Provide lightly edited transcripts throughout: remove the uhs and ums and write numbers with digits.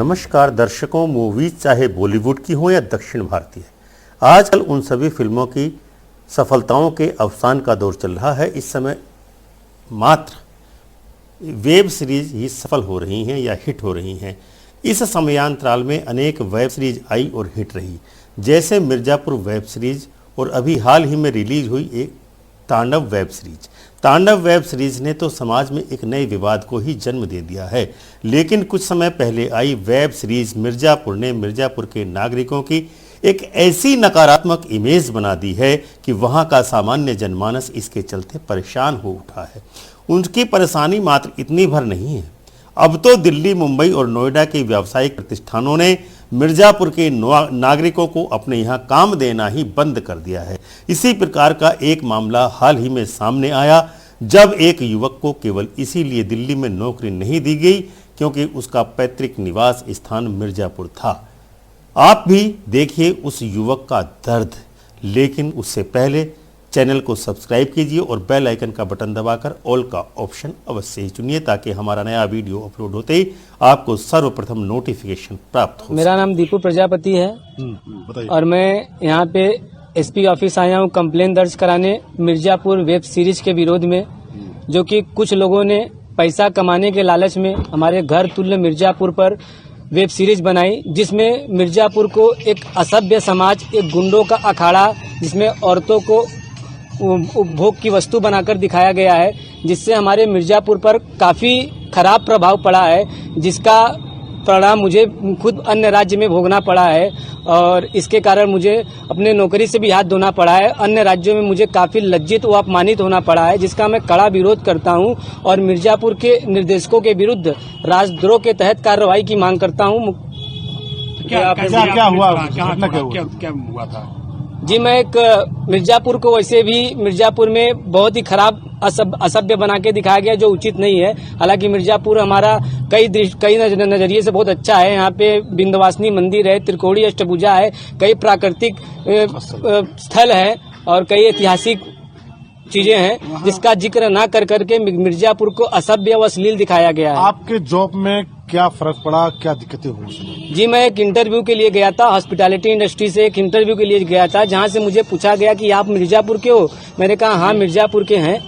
नमस्कार दर्शकों, मूवीज चाहे बॉलीवुड की हो या दक्षिण भारतीय, आजकल उन सभी फिल्मों की सफलताओं के अवसान का दौर चल रहा है। इस समय मात्र वेब सीरीज ही सफल हो रही हैं या हिट हो रही हैं। इस समयांतराल में अनेक वेब सीरीज आई और हिट रही, जैसे मिर्जापुर वेब सीरीज और अभी हाल ही में रिलीज हुई एक तांडव वेब सीरीज। तांडव वेब सीरीज ने तो समाज में एक नए विवाद को ही जन्म दे दिया है, लेकिन कुछ समय पहले आई वेब सीरीज मिर्जापुर ने मिर्जापुर के नागरिकों की एक ऐसी नकारात्मक इमेज बना दी है कि वहां का सामान्य जनमानस इसके चलते परेशान हो उठा है। उनकी परेशानी मात्र इतनी भर नहीं है, अब तो दिल्ली, मुंबई और नोएडा के व्यावसायिक प्रतिष्ठानों ने मिर्जापुर के नागरिकों को अपने यहाँ काम देना ही बंद कर दिया है। इसी प्रकार का एक मामला हाल ही में सामने आया, जब एक युवक को केवल इसीलिए दिल्ली में नौकरी नहीं दी गई क्योंकि उसका पैतृक निवास स्थान मिर्जापुर था। आप भी देखिए उस युवक का दर्द, लेकिन उससे पहले चैनल को सब्सक्राइब कीजिए और बेल आइकन का बटन दबाकर ऑल का ऑप्शन अवश्य ही चुनिए, ताकि हमारा नया वीडियो अपलोड होते ही आपको सर्वप्रथम नोटिफिकेशन प्राप्त हो। मेरा नाम दीपू प्रजापति है और मैं यहाँ पे एसपी ऑफिस आया हूँ कंप्लेन दर्ज कराने मिर्जापुर वेब सीरीज के विरोध में, जो कि कुछ लोगों ने पैसा कमाने के लालच में हमारे घर तुल्य मिर्जापुर पर वेब सीरीज बनाई, जिसमें मिर्जापुर को एक असभ्य समाज, एक गुंडों का अखाड़ा, जिसमें औरतों को उपभोग की वस्तु बनाकर दिखाया गया है, जिससे हमारे मिर्जापुर पर काफी खराब प्रभाव पड़ा है, जिसका परिणाम मुझे खुद अन्य राज्य में भोगना पड़ा है और इसके कारण मुझे अपने नौकरी से भी हाथ धोना पड़ा है। अन्य राज्यों में मुझे काफी लज्जित व अपमानित होना पड़ा है, जिसका मैं कड़ा विरोध करता हूं और मिर्जापुर के निर्देशकों के विरुद्ध राजद्रोह के तहत कार्रवाई की मांग करता हूं। क्या हुआ था? जी, मैं एक मिर्जापुर को वैसे भी मिर्जापुर में बहुत ही खराब असभ्य बना के दिखाया गया, जो उचित नहीं है। हालांकि मिर्जापुर हमारा कई नजरिए से बहुत अच्छा है। यहाँ पे विंध्यवासिनी मंदिर है, त्रिकोणी अष्टभुजा है, कई प्राकृतिक स्थल है और कई ऐतिहासिक चीजें हैं, जिसका जिक्र ना कर करके मिर्जापुर को असभ्य व अश्लील दिखाया गया है। आपके जॉब में क्या फर्क पड़ा, क्या दिक्कतें हुई? जी, मैं एक इंटरव्यू के लिए गया था, हॉस्पिटैलिटी इंडस्ट्री से एक इंटरव्यू के लिए गया था, जहां से मुझे पूछा गया कि आप मिर्जापुर के हो। मैंने कहा हाँ, मिर्जापुर के हैं।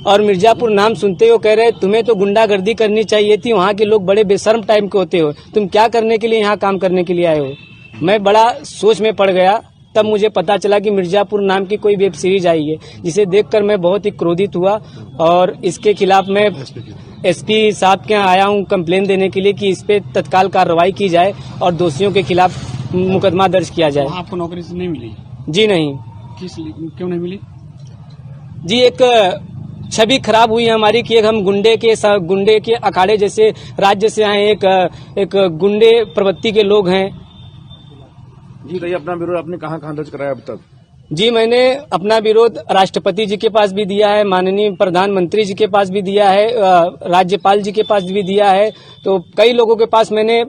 और मिर्जापुर नाम सुनते हो कह रहे तुम्हें तो गुंडागर्दी करनी चाहिए थी, वहाँ के लोग बड़े बेशर्म टाइम के होते हो, तुम क्या करने के लिए यहाँ काम करने के लिए आए हो। मैं बड़ा सोच में पड़ गया, तब मुझे पता चला कि मिर्जापुर नाम की कोई वेब सीरीज आई है, जिसे देखकर मैं बहुत ही क्रोधित हुआ और इसके खिलाफ मैं एसपी साहब के यहाँ आया हूँ कंप्लेन देने के लिए कि इस पे तत्काल कार्रवाई की जाए और दोषियों के खिलाफ मुकदमा दर्ज किया जाए। आपको नौकरी से नहीं मिली? जी नहीं। क्यों नहीं मिली? जी, एक छवि खराब हुई है हमारी कि हम गुंडे के अखाड़े जैसे राज्य से आए, एक गुंडे प्रवृत्ति के लोग हैं। जी, तो ये अपना विरोध आपने कहाँ दर्ज कराया अब तक? जी, मैंने अपना विरोध राष्ट्रपति जी के पास भी दिया है, माननीय प्रधानमंत्री जी के पास भी दिया है, राज्यपाल जी के पास भी दिया है, तो कई लोगों के पास मैंने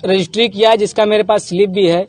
रजिस्ट्री किया है, जिसका मेरे पास स्लिप भी है।